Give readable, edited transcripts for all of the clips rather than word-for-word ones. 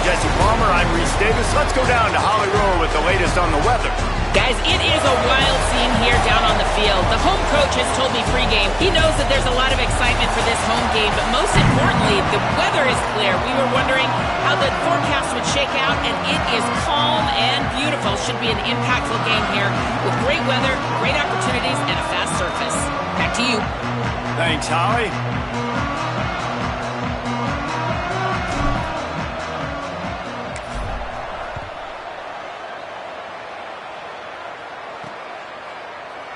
Jesse Palmer. I'm Reese Davis. Let's go down to Holly Rowe with the latest on the weather. Guys, it is a wild scene here down on the field. The home coach has told me pregame he knows that there's a lot of excitement for this home game, but most importantly, the weather is clear. We were wondering how the forecast would shake out, and it is calm and beautiful. Should be an impactful game here with great weather, great opportunities, and a fast surface. Back to you. Thanks, Holly.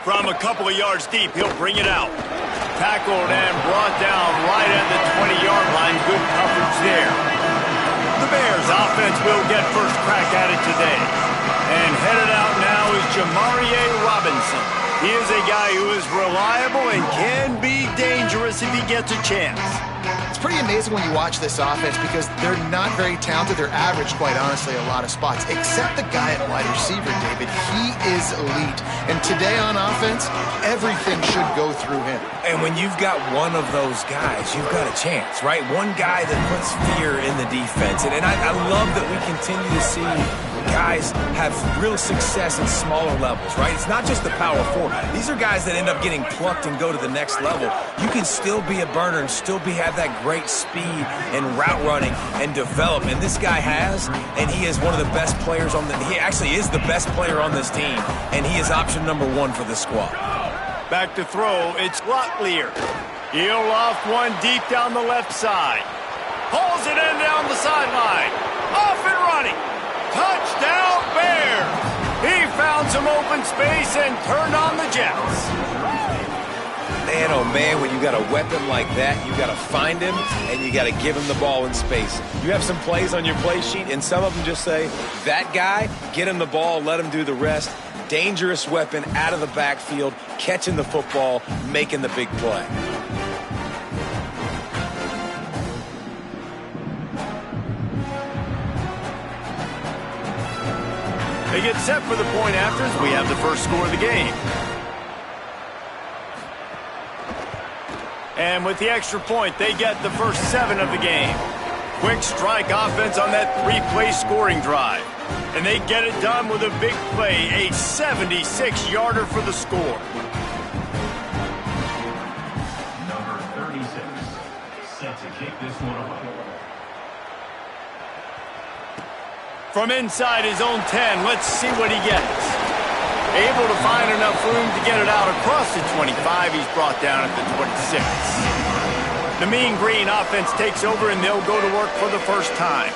From a couple of yards deep, he'll bring it out. Tackled and brought down right at the 20-yard line. Good coverage there. The Bears offense will get first crack at it today. And headed out now is Jamarie Robinson. He is a guy who is reliable and can be dangerous if he gets a chance. It's pretty amazing when you watch this offense because they're not very talented. They're average, quite honestly, a lot of spots. Except the guy at wide receiver, David. He is elite. And today on offense, everything should go through him. And when you've got one of those guys, you've got a chance, right? One guy that puts fear in the defense. And I love that we continue to see guys have real success at smaller levels, right? It's not just the power four. These are guys that end up getting plucked and go to the next level. You can still be a burner and still have that great speed and route running and develop. And this guy has, and he is one of the best players on he actually is the best player on this team, and he is option number one for the squad. Back to throw, it's Locklear. He'll loft one deep down the left side. Pulls it in down the sideline. Off and running. Touchdown, Bears! He found some open space and turned on the Jets. Man, oh man, when you got a weapon like that, you got to find him and you got to give him the ball in space. You have some plays on your play sheet, and some of them just say, that guy, get him the ball, let him do the rest. Dangerous weapon out of the backfield, catching the football, making the big play. They get set for the point afters. We have the first score of the game. And with the extra point, they get the first 7 of the game. Quick strike offense on that 3-play scoring drive. And they get it done with a big play, a 76-yarder for the score. Number 36, set to kick this one away. From inside his own 10, let's see what he gets. Able to find enough room to get it out across the 25. He's brought down at the 26. The Mean Green offense takes over, and they'll go to work for the first time.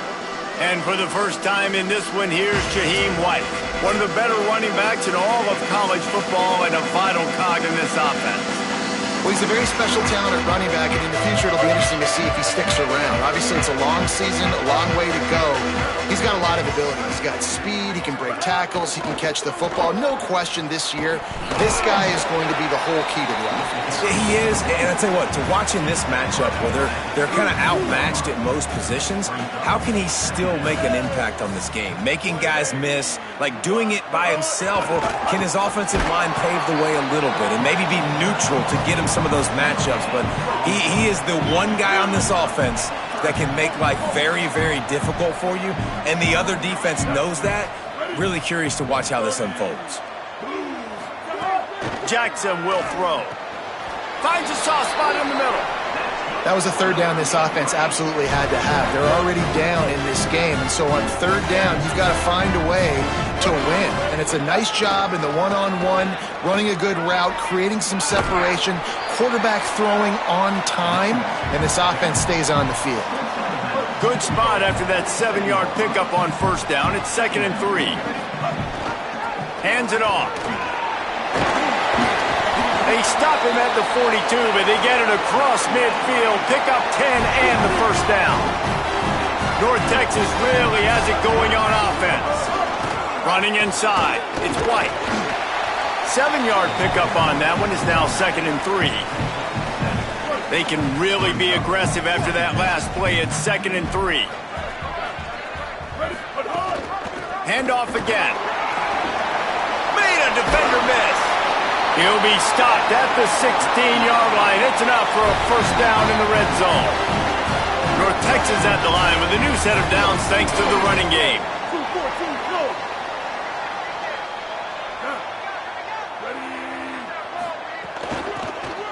And for the first time in this one, here's Shaheem White, one of the better running backs in all of college football and a vital cog in this offense. Well, he's a very special talent at running back, and in the future it'll be interesting to see if he sticks around. Obviously, it's a long season, a long way to go. He's got a lot of ability. He's got speed, he can break tackles, he can catch the football. No question this year, this guy is going to be the whole key to the offense. He is, and I tell you what, to watch in this matchup where they're kind of outmatched at most positions, how can he still make an impact on this game? Making guys miss, like doing it by himself, or can his offensive line pave the way a little bit and maybe be neutral to get him some of those matchups? But he is the one guy on this offense that can make life very, very difficult for you, and the other defense knows that. Really curious to watch how this unfolds. Jackson will throw. Finds a soft spot in the middle. That was a third down this offense absolutely had to have. They're already down in this game, and so on third down, you've got to find a way to win. And it's a nice job in the one-on-one, running a good route, creating some separation, quarterback throwing on time, and this offense stays on the field. Good spot after that 7-yard pickup on first down. It's 2nd and 3. Hands it off. They stop him at the 42, but they get it across midfield. Pick up 10 and the first down. North Texas really has it going on offense. Running inside. It's White. 7-yard pickup on that one is now 2nd and 3. They can really be aggressive after that last play. It's 2nd and 3. Handoff again. Made a defender miss. He'll be stopped at the 16-yard line. It's enough for a first down in the red zone. North Texas at the line with a new set of downs thanks to the running game.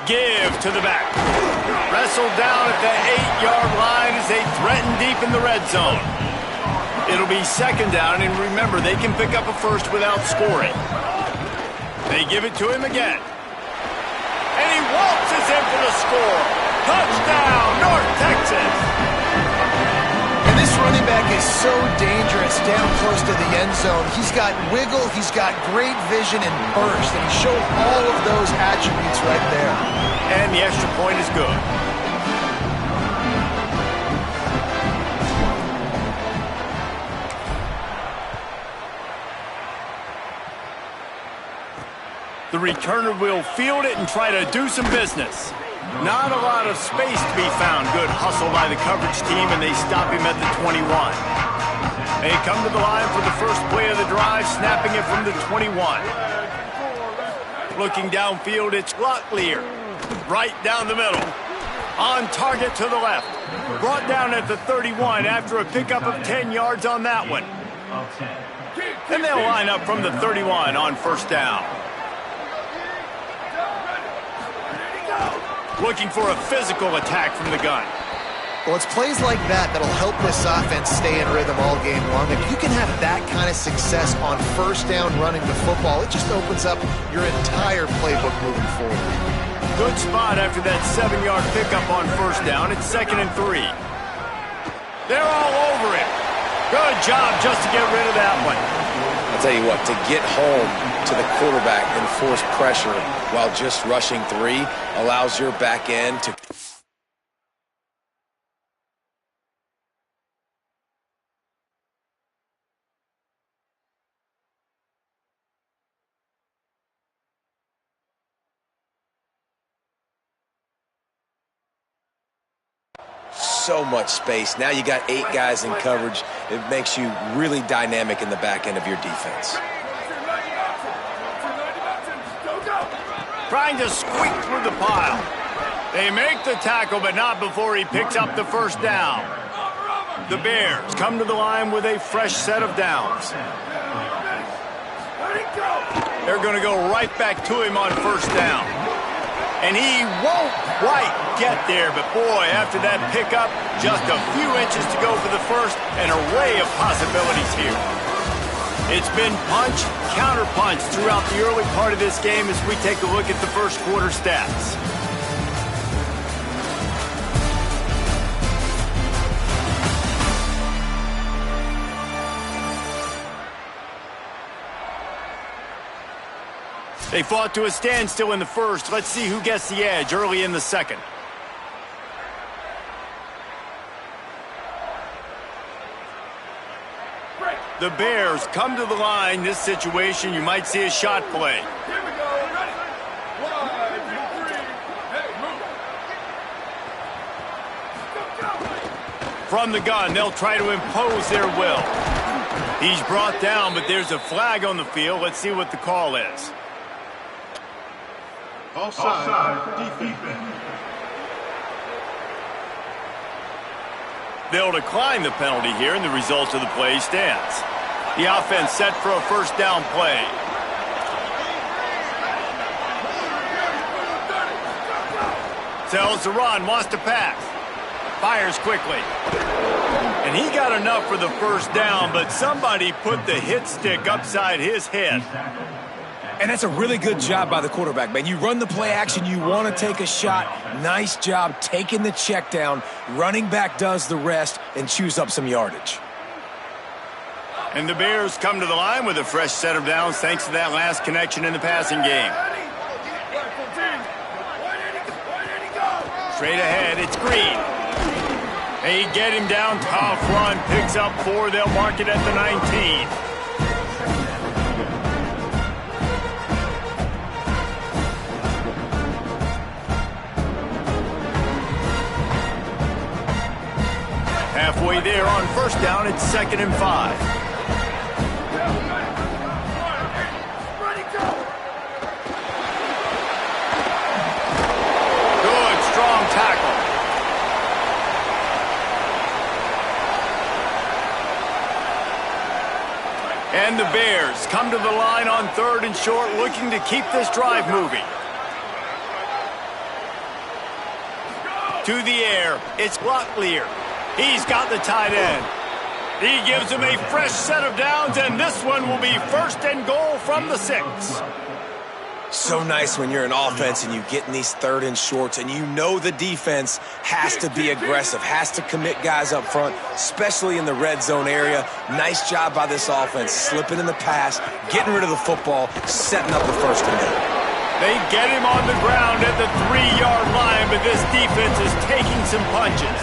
Give to the back. Wrestled down at the 8-yard line as they threaten deep in the red zone. It'll be second down, and remember, they can pick up a first without scoring. They give it to him again. And he waltzes in for the score. Touchdown, North Texas. And this running back is so dangerous down close to the end zone. He's got wiggle, he's got great vision and burst, and he showed all of those attributes right there. And the extra point is good. The returner will field it and try to do some business. Not a lot of space to be found. Good hustle by the coverage team, and they stop him at the 21. They come to the line for the first play of the drive, snapping it from the 21. Looking downfield, it's Locklear. Right down the middle. On target to the left. Brought down at the 31 after a pickup of 10 yards on that one. And they'll line up from the 31 on first down. Looking for a physical attack from the gun. Well, it's plays like that that'll help this offense stay in rhythm all game long. If you can have that kind of success on first down running the football, it just opens up your entire playbook moving forward. Good spot after that 7-yard pickup on first down. It's 2nd and 3. They're all over it. Good job just to get rid of that one. I'll tell you what, to get home to the quarterback and force pressure while just rushing 3 allows your back end to... So much space. Now you got 8 guys in coverage. It makes you really dynamic in the back end of your defense. Trying to squeak through the pile. They make the tackle, but not before he picks up the first down. The Bears come to the line with a fresh set of downs. They're going to go right back to him on first down. And he won't quite get there, but boy, after that pickup, just a few inches to go for the first, an array of possibilities here. It's been punch, counter-punch throughout the early part of this game as we take a look at the first quarter stats. They fought to a standstill in the first. Let's see who gets the edge early in the second. The Bears come to the line. This situation, you might see a shot play. Here we go. Ready? 1, 2, 3. Hey, move. From the gun, they'll try to impose their will. He's brought down, but there's a flag on the field. Let's see what the call is. Offside, defense. They'll decline the penalty here, and the result of the play stands. The offense set for a first down play. Tells to run, wants to pass. Fires quickly. And he got enough for the first down, but somebody put the hit stick upside his head. And that's a really good job by the quarterback, man. You run the play action, you want to take a shot. Nice job taking the check down. Running back does the rest and chews up some yardage. And the Bears come to the line with a fresh set of downs thanks to that last connection in the passing game. Straight ahead, it's Green. They get him down, tough run, picks up 4. They'll mark it at the 19. Halfway there on first down, it's 2nd and 5. Good, strong tackle. And the Bears come to the line on 3rd and short, looking to keep this drive moving. To the air, it's Locklear. He's got the tight end. He gives him a fresh set of downs, and this one will be 1st and goal from the 6. So nice when you're an offense and you get in these 3rd and shorts and you know the defense has to be aggressive, has to commit guys up front, especially in the red zone area. Nice job by this offense, slipping in the pass, getting rid of the football, setting up the 1st and goal. They get him on the ground at the 3-yard line, but this defense is taking some punches.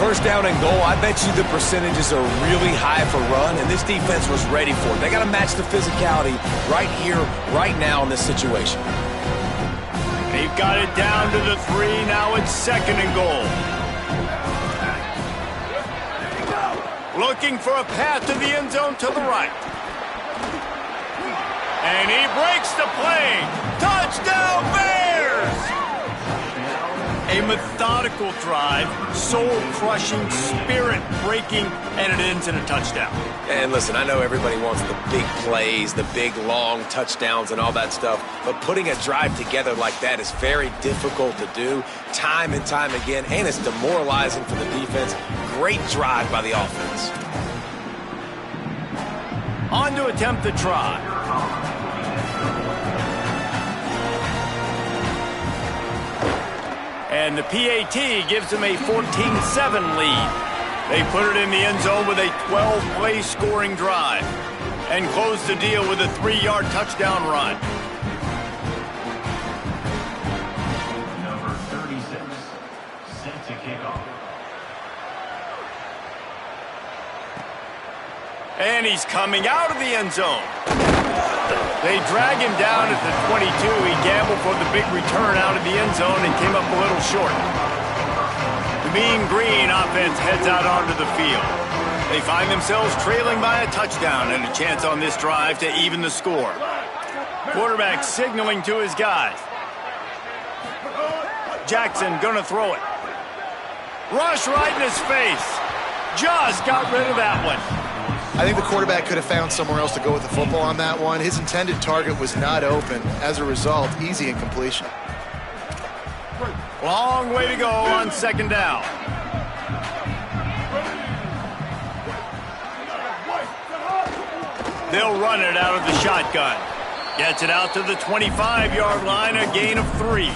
1st down and goal, I bet you the percentages are really high for run, and this defense was ready for it. They got to match the physicality right here, right now in this situation. They've got it down to the 3. Now it's 2nd and goal. Looking for a path to the end zone to the right. And he breaks the play. Touchdown, Bears! A methodical drive, soul-crushing, spirit-breaking, and it ends in a touchdown. And listen, I know everybody wants the big plays, the big, long touchdowns and all that stuff, but putting a drive together like that is very difficult to do time and time again, and it's demoralizing for the defense. Great drive by the offense. On to attempt the try. And the PAT gives them a 14-7 lead. They put it in the end zone with a 12-play scoring drive and close the deal with a 3-yard touchdown run. Number 36, set to kick off. And he's coming out of the end zone. They drag him down at the 22. He gambled for the big return out of the end zone and came up a little short. The Mean Green offense heads out onto the field. They find themselves trailing by a touchdown and a chance on this drive to even the score. Quarterback signaling to his guys. Jackson gonna throw it. Rush right in his face. Just got rid of that one. I think the quarterback could have found somewhere else to go with the football on that one. His intended target was not open. As a result, easy incompletion. Long way to go on 2nd down. They'll run it out of the shotgun. Gets it out to the 25-yard line, a gain of 3.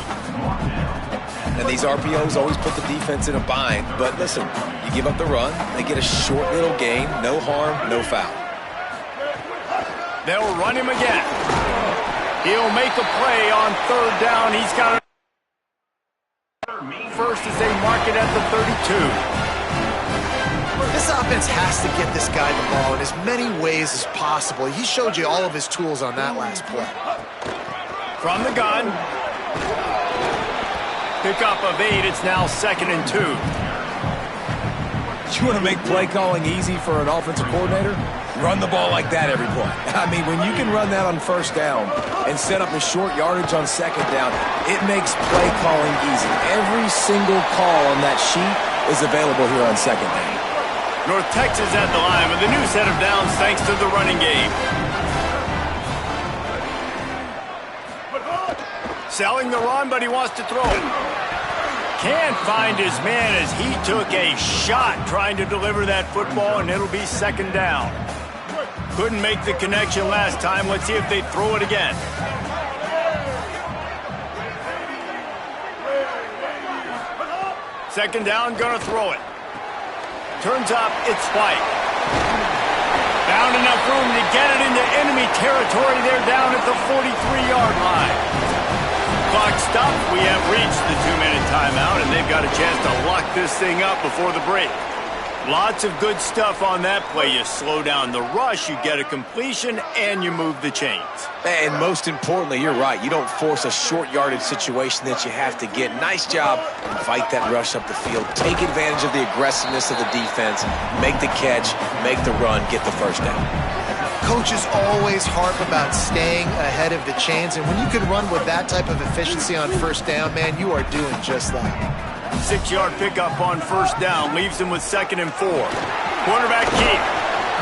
And these RPOs always put the defense in a bind. But listen, you give up the run, they get a short little gain, no harm, no foul. They'll run him again. He'll make a play on 3rd down. He's got it first as they mark it at the 32. This offense has to get this guy the ball in as many ways as possible. He showed you all of his tools on that last play. From the gun. Pickup of 8. It's now 2nd and 2. You want to make play calling easy for an offensive coordinator? Run the ball like that every play. I mean, when you can run that on 1st down and set up a short yardage on 2nd down, it makes play calling easy. Every single call on that sheet is available here on 2nd down. North Texas at the line with a new set of downs thanks to the running game. Selling the run, but he wants to throw it. Can't find his man as he took a shot trying to deliver that football, and it'll be 2nd down. Couldn't make the connection last time. Let's see if they throw it again. Second down, gonna throw it. Turns up, it's Spike. Found enough room to get it into enemy territory. They're down at the 43-yard line. Clock stopped. We have reached the 2-minute timeout, and they've got a chance to lock this thing up before the break. Lots of good stuff on that play. You slow down the rush, you get a completion, and you move the chains. And most importantly, you're right. You don't force a short yardage situation that you have to get. Nice job. Fight that rush up the field. Take advantage of the aggressiveness of the defense. Make the catch, make the run, get the 1st down. Coaches always harp about staying ahead of the chains, and when you can run with that type of efficiency on 1st down, man, you are doing just that. 6-yard pickup on 1st down leaves him with 2nd and 4. Quarterback keep.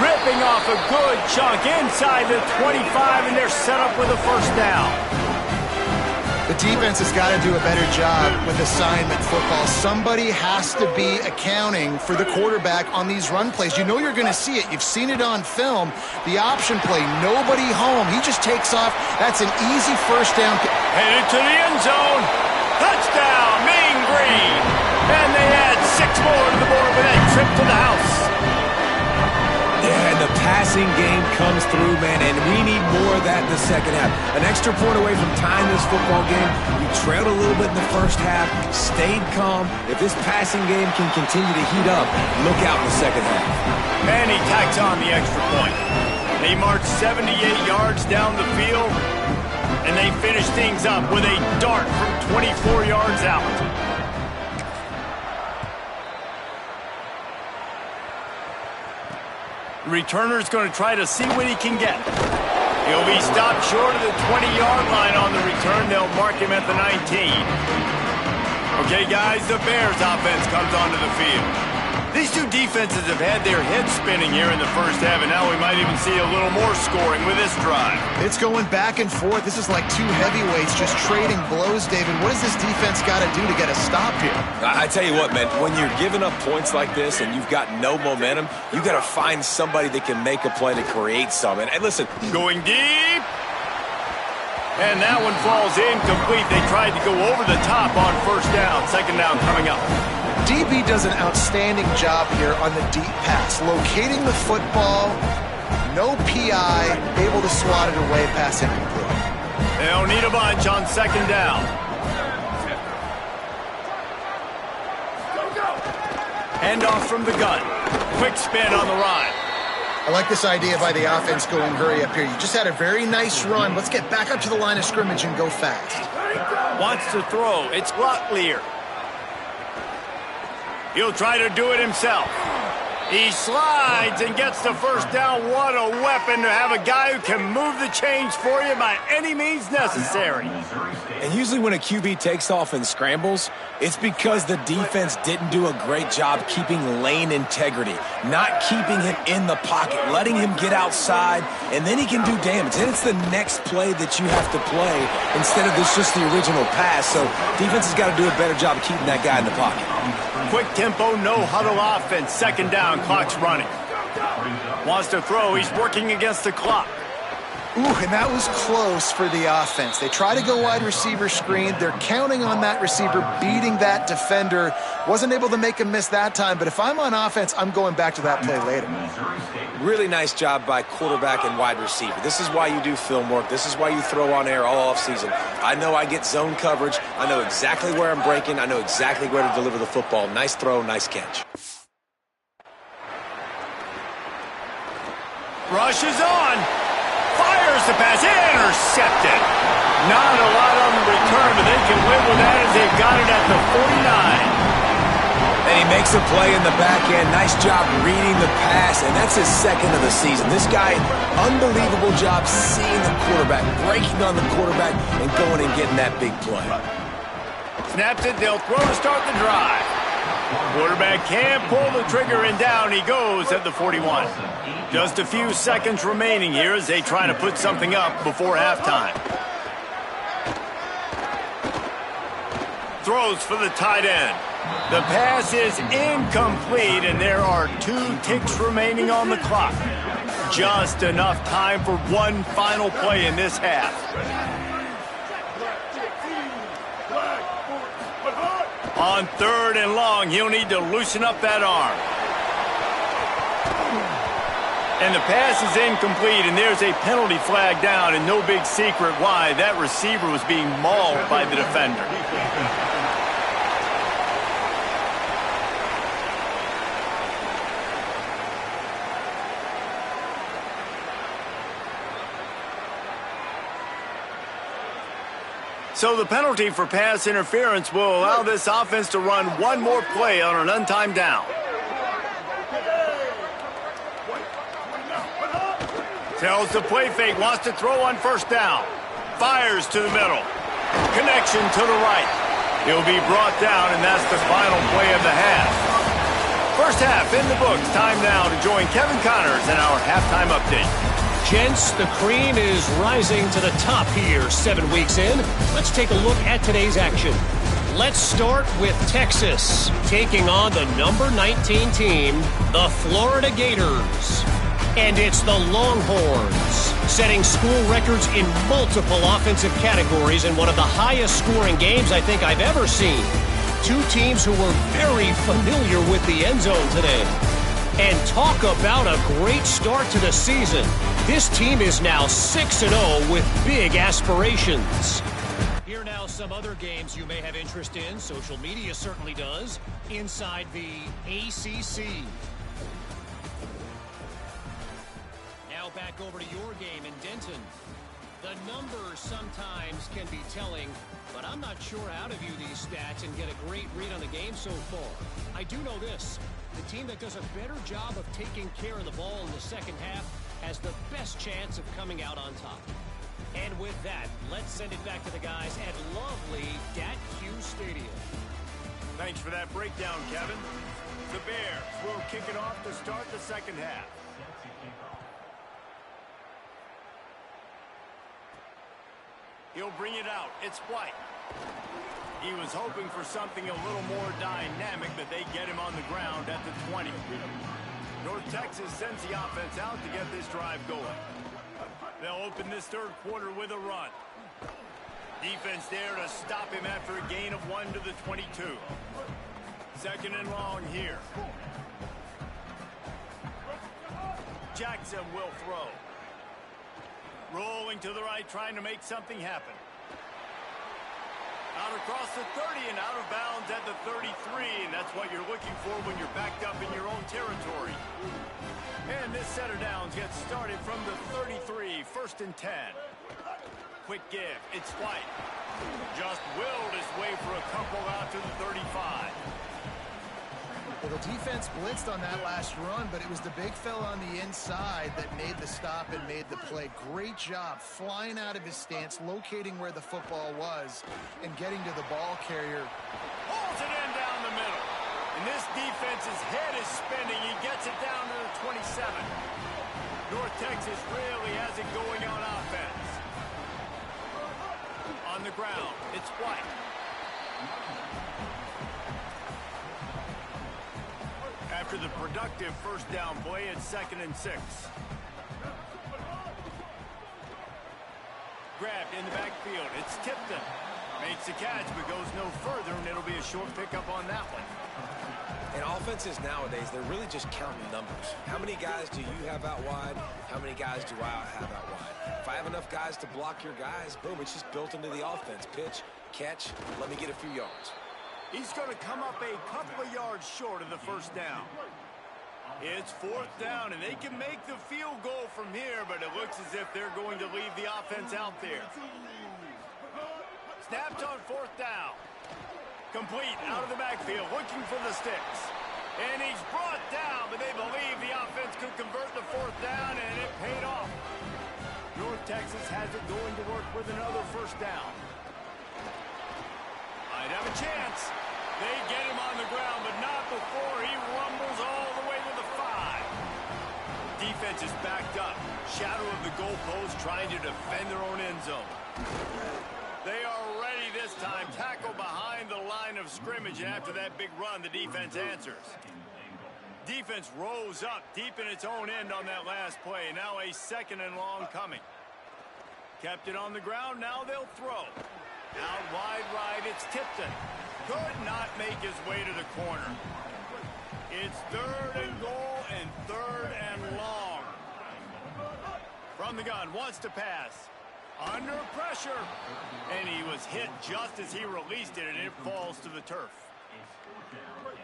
ripping off a good chunk inside the 25, and they're set up with a first down. The defense has got to do a better job with assignment football. Somebody has to be accounting for the quarterback on these run plays. You know you're going to see it. You've seen it on film. The option play, nobody home. He just takes off. That's an easy first down. Headed to the end zone. Touchdown, Mean Green. And they add 6 more to the board with that trip to the house. Yeah, and the passing game comes through, man, and we need more of that in the second half. An extra point away from tying this football game. We trailed a little bit in the first half, stayed calm. If this passing game can continue to heat up, look out in the second half. And he tacks on the extra point. They march 78 yards down the field, and they finish things up with a dart from 24 yards out. Returner's going to try to see what he can get. He'll be stopped short of the 20-yard line on the return. They'll mark him at the 19. Okay, guys, the Bears offense comes onto the field. These two defenses have had their heads spinning here in the first half, and now we might even see a little more scoring with this drive. It's going back and forth. This is like two heavyweights just trading blows, David. What does this defense got to do to get a stop here? I tell you what, man, when you're giving up points like this and you've got no momentum, you got to find somebody that can make a play to create some. And listen, going deep. And that one falls incomplete. They tried to go over the top on first down. Second down coming up. DB does an outstanding job here on the deep pass. Locating the football, no PI, able to swat it away, pass incomplete. They'll need a bunch on second down. Handoff from the gun. Quick spin on the ride. I like this idea by the offense going hurry up here. You just had a very nice run. Let's get back up to the line of scrimmage and go fast. Wants to throw. It's Locklear. He'll try to do it himself. He slides and gets the first down. What a weapon to have a guy who can move the chains for you by any means necessary. And usually when a QB takes off and scrambles, it's because the defense didn't do a great job keeping lane integrity, not keeping him in the pocket, letting him get outside, and then he can do damage. Then it's the next play that you have to play instead of this just the original pass. So defense has got to do a better job of keeping that guy in the pocket. Quick tempo, no huddle offense. Second down, clock's running. Wants to throw, he's working against the clock. Ooh, and that was close for the offense. They try to go wide receiver screen. They're counting on that receiver beating that defender. Wasn't able to make him miss that time, but if I'm on offense, I'm going back to that play later. Really nice job by quarterback and wide receiver. This is why you do film work. This is why you throw on air all offseason. I know I get zone coverage. I know exactly where I'm breaking. I know exactly where to deliver the football. Nice throw, nice catch. Rushes on. Fires the pass, intercepted. Not a lot on the return, but they can live with that as they've got it at the 49. And he makes a play in the back end. Nice job reading the pass, and that's his second of the season. This guy, unbelievable job seeing the quarterback, breaking on the quarterback, and going and getting that big play. Snaps it, they'll throw to start the drive. Quarterback can't pull the trigger, and down he goes at the 41. Just a few seconds remaining here as they try to put something up before halftime. Throws for the tight end. The pass is incomplete, and there are 2 ticks remaining on the clock. Just enough time for one final play in this half. On third and long, he'll need to loosen up that arm. And the pass is incomplete, and there's a penalty flag down, and no big secret why. That receiver was being mauled by the defender. So the penalty for pass interference will allow this offense to run one more play on an untimed down. Tells the play fake, wants to throw on first down. Fires to the middle. Connection to the right. He'll be brought down, and that's the final play of the half. First half in the books. Time now to join Kevin Connors in our halftime update. Gents, the cream is rising to the top here 7 weeks in. Let's take a look at today's action. Let's start with Texas taking on the number 19 team, the Florida Gators. And it's the Longhorns, setting school records in multiple offensive categories in one of the highest scoring games I think I've ever seen. Two teams who were very familiar with the end zone today. And talk about a great start to the season. This team is now 6-0 with big aspirations. Here now some other games you may have interest in. Social media certainly does. Inside the ACC. Now back over to your game in Denton. The numbers sometimes can be telling, but I'm not sure how to view these stats and get a great read on the game so far. I do know this. The team that does a better job of taking care of the ball in the second half has the best chance of coming out on top. And with that, let's send it back to the guys at lovely Dat-Q Stadium. Thanks for that breakdown, Kevin. The Bears will kick it off to start the second half. He'll bring it out. It's White. He was hoping for something a little more dynamic, but they get him on the ground at the 20. North Texas sends the offense out to get this drive going. They'll open this third quarter with a run. Defense there to stop him after a gain of 1 to the 22. Second and long here. Jackson will throw. Rolling to the right, trying to make something happen. Out across the 30 and out of bounds at the 33, and that's what you're looking for when you're backed up in your own territory. And this set of downs gets started from the 33, first and 10. Quick give, it's White. Just willed his way for a couple out to the 35. Well, the defense blitzed on that last run, but it was the big fella on the inside that made the stop and made the play. Great job flying out of his stance, locating where the football was, and getting to the ball carrier. Pulls it in down the middle. And this defense's head is spinning. He gets it down to the 27. North Texas really has it going on offense. On the ground, it's White. After the productive first down play, it's 2nd and 6. Grabbed in the backfield. It's Tipton. Makes the catch, but goes no further, and it'll be a short pickup on that one. And offenses nowadays, they're really just counting numbers. How many guys do you have out wide? How many guys do I have out wide? If I have enough guys to block your guys, boom, it's just built into the offense. Pitch, catch, let me get a few yards. He's going to come up a couple of yards short of the first down. It's 4th down, and they can make the field goal from here, but it looks as if they're going to leave the offense out there. Snapped on 4th down. Complete out of the backfield, looking for the sticks. And he's brought down, but they believe the offense could convert the 4th down, and it paid off. North Texas has it going to work with another first down. Might have a chance. They get him on the ground, but not before he rumbles all the way to the 5. Defense is backed up. Shadow of the goalpost trying to defend their own end zone. They are ready this time. Tackle behind the line of scrimmage, and after that big run, the defense answers. Defense rose up deep in its own end on that last play. Now a 2nd and long coming. Kept it on the ground. Now they'll throw. Out wide right, it's Tipton. Could not make his way to the corner. It's 3rd and goal and 3rd and long. From the gun, wants to pass. Under pressure. And he was hit just as he released it, and it falls to the turf.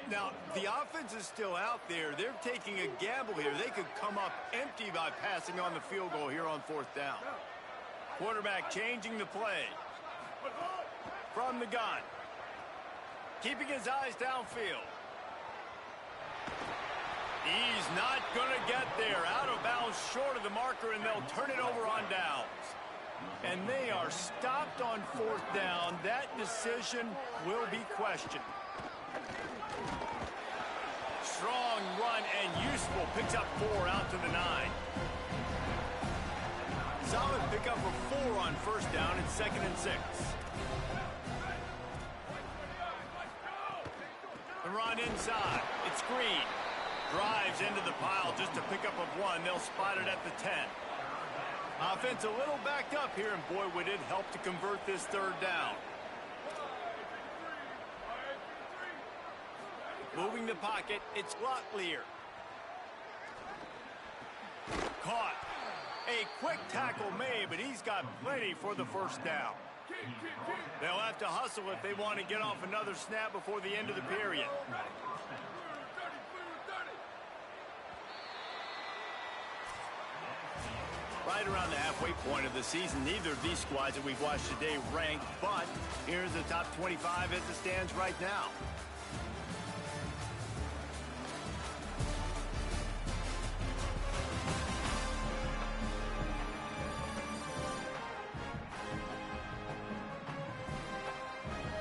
Now, the offense is still out there. They're taking a gamble here. They could come up empty by passing on the field goal here on 4th down. Quarterback changing the play. From the gun. Keeping his eyes downfield. He's not going to get there. Out of bounds short of the marker, and they'll turn it over on downs. And they are stopped on 4th down. That decision will be questioned. Strong and useful. Picks up 4 out to the 9. Solid pickup of 4 on first down. It's 2nd and 6. The run inside. It's Green. Drives into the pile just a pickup of 1. They'll spot it at the 10. Offense a little backed up here, and boy, would it help to convert this 3rd down. Moving the pocket, it's Locklear. Caught. A quick tackle made, but he's got plenty for the 1st down. They'll have to hustle if they want to get off another snap before the end of the period. Right around the halfway point of the season, neither of these squads that we've watched today rank, but here's the top 25 as it stands right now.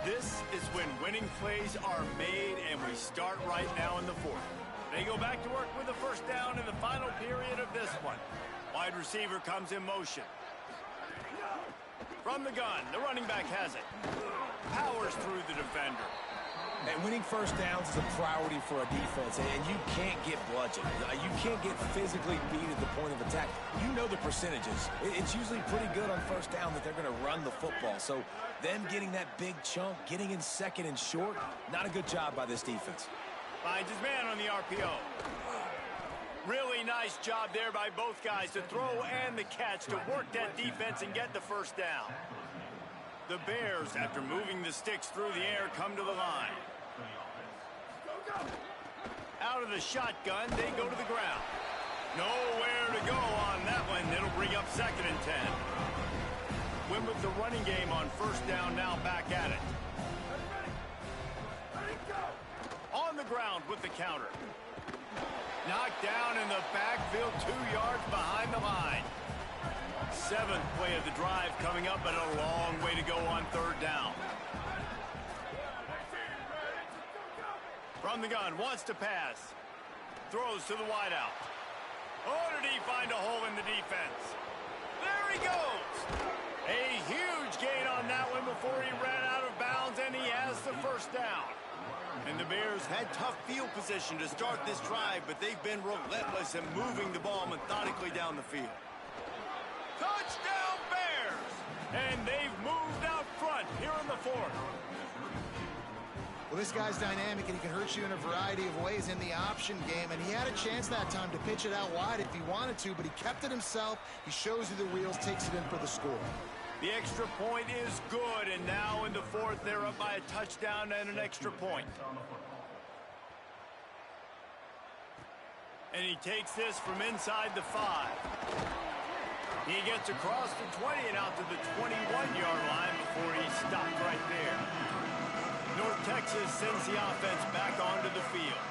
This is when winning plays are made, and we start right now in the 4th. They go back to work with the 1st down in the final period of this one. Wide receiver comes in motion. From the gun, the running back has it. Powers through the defender. And winning 1st downs is a priority for a defense, and you can't get bludgeoned. You can't get physically beat at the point of attack. You know the percentages. It's usually pretty good on 1st down that they're going to run the football. So them getting that big chunk, getting in 2nd and short, not a good job by this defense. Finds his man on the RPO. Really nice job there by both guys to throw and the catch to work that defense and get the 1st down. The Bears, after moving the sticks through the air, come to the line. Out of the shotgun, they go to the ground. Nowhere to go on that one. It'll bring up 2nd and 10. Win with the running game on 1st down, now back at it. On the ground with the counter. Knocked down in the backfield, 2 yards behind the line. 7th play of the drive coming up, but a long way to go on 3rd down. From the gun, wants to pass. Throws to the wideout. Oh, did he find a hole in the defense? There he goes! A huge gain on that one before he ran out of bounds, and he has the 1st down. And the Bears had tough field position to start this drive, but they've been relentless in moving the ball methodically down the field. Touchdown Bears! And they've moved out front here in the 4th. Well, this guy's dynamic, and he can hurt you in a variety of ways in the option game, and he had a chance that time to pitch it out wide if he wanted to, but he kept it himself. He shows you the wheels, takes it in for the score. The extra point is good, and now in the 4th, they're up by a touchdown and an extra point. And he takes this from inside the 5. He gets across the 20 and out to the 21-yard line before he's stopped right there. North Texas sends the offense back onto the field.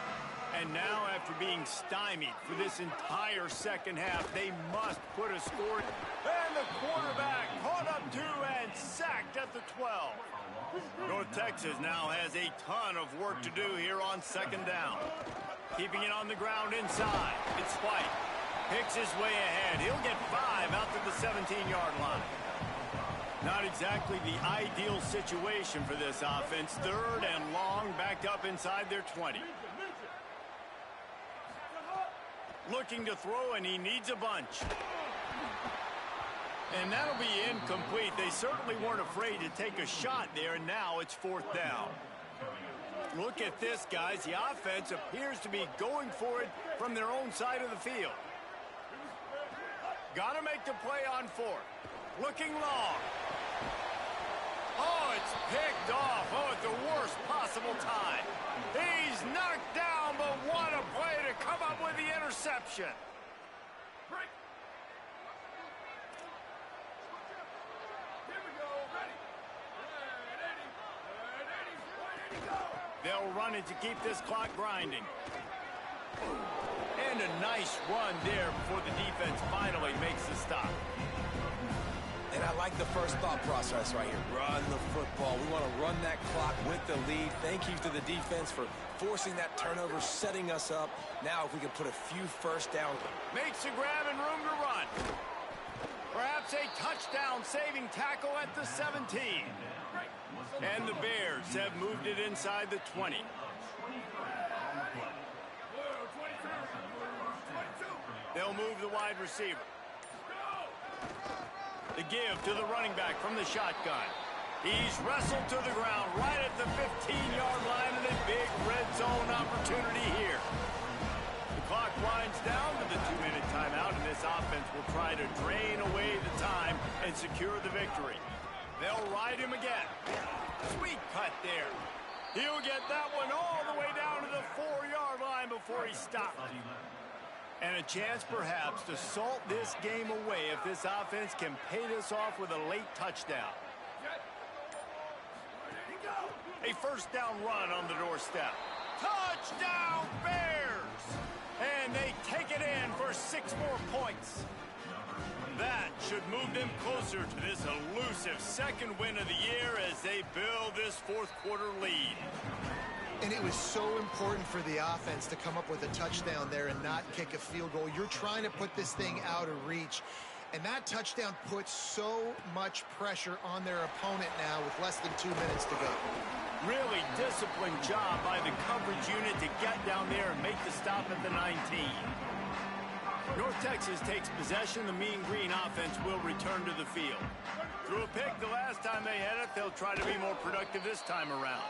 And now, after being stymied for this entire 2nd half, they must put a score. And the quarterback caught up 2 and sacked at the 12. North Texas now has a ton of work to do here on 2nd down. Keeping it on the ground inside. It's White. Picks his way ahead. He'll get 5 out to the 17-yard line. Not exactly the ideal situation for this offense. 3rd and long, backed up inside their 20. Looking to throw, and he needs a bunch. And that'll be incomplete. They certainly weren't afraid to take a shot there, and now it's 4th down. Look at this, guys. The offense appears to be going for it from their own side of the field. Got to make the play on 4th. Looking long. Oh, it's picked off. Oh, at the worst possible time. He's knocked down, but what a play to come up with the interception. Break. Here we go. Ready. Ready, go. They'll run it to keep this clock grinding. And a nice run there before the defense finally makes the stop. And I like the first thought process right here. Run the football. We want to run that clock with the lead. Thank you to the defense for forcing that turnover, setting us up. Now if we can put a few first downs. Makes a grab and room to run. Perhaps a touchdown-saving tackle at the 17. And the Bears have moved it inside the 20. They'll move the wide receiver. The give to the running back from the shotgun. He's wrestled to the ground right at the 15-yard line, and a big red zone opportunity here. The clock winds down to the 2-minute timeout, and this offense will try to drain away the time and secure the victory. They'll ride him again. Sweet cut there. He'll get that one all the way down to the 4-yard line before he stopped. And a chance, perhaps, to salt this game away if this offense can pay this off with a late touchdown. A first down run on the doorstep. Touchdown, Bears! And they take it in for 6 more points. That should move them closer to this elusive second win of the year as they build this fourth-quarter lead. And it was so important for the offense to come up with a touchdown there and not kick a field goal. You're trying to put this thing out of reach. And that touchdown puts so much pressure on their opponent now with less than 2 minutes to go. Really disciplined job by the coverage unit to get down there and make the stop at the 19. North Texas takes possession. The Mean Green offense will return to the field. Threw a pick the last time they had it. They'll try to be more productive this time around.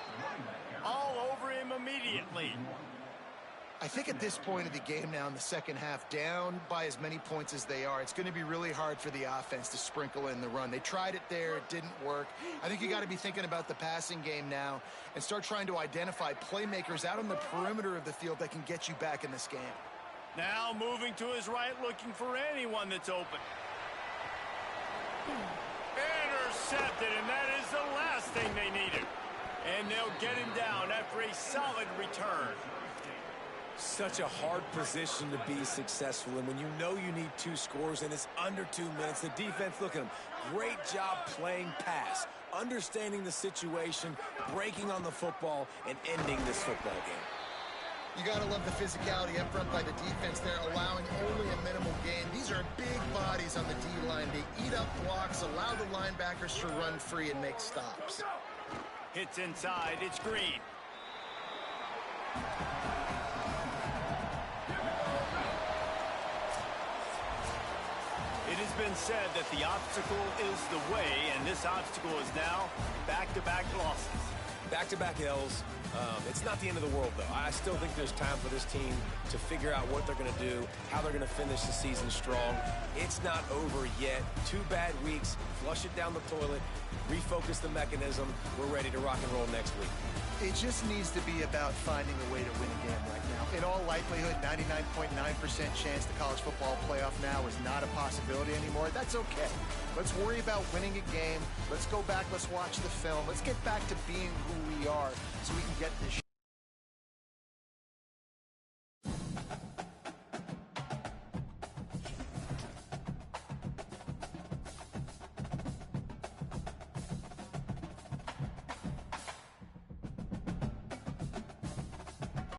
All over him immediately. I think at this point of the game now in the second half, down by as many points as they are, it's going to be really hard for the offense to sprinkle in the run. They tried it there. It didn't work. I think you got to be thinking about the passing game now and start trying to identify playmakers out on the perimeter of the field that can get you back in this game. Now moving to his right, looking for anyone that's open. Intercepted, and that is the last thing they needed. And they'll get him down after a solid return. Such a hard position to be successful in when you know you need 2 scores and it's under 2 minutes. The defense, look at them. Great job playing pass, understanding the situation, breaking on the football, and ending this football game. You got to love the physicality up front by the defense there, allowing only a minimal gain. These are big bodies on the D-line. They eat up blocks, allow the linebackers to run free and make stops. Hits inside. It's Green. It has been said that the obstacle is the way, and this obstacle is now back-to-back losses. Back-to-back L's. It's not the end of the world, though. I still think there's time for this team to figure out what they're going to do, how they're going to finish the season strong. It's not over yet. 2 bad weeks. Flush it down the toilet. Refocus the mechanism. We're ready to rock and roll next week. It just needs to be about finding a way to win a game right now. In all likelihood, 99.9% chance the college football playoff now is not a possibility anymore. That's okay. Let's worry about winning a game. Let's go back. Let's watch the film. Let's get back to being who we are so we can get this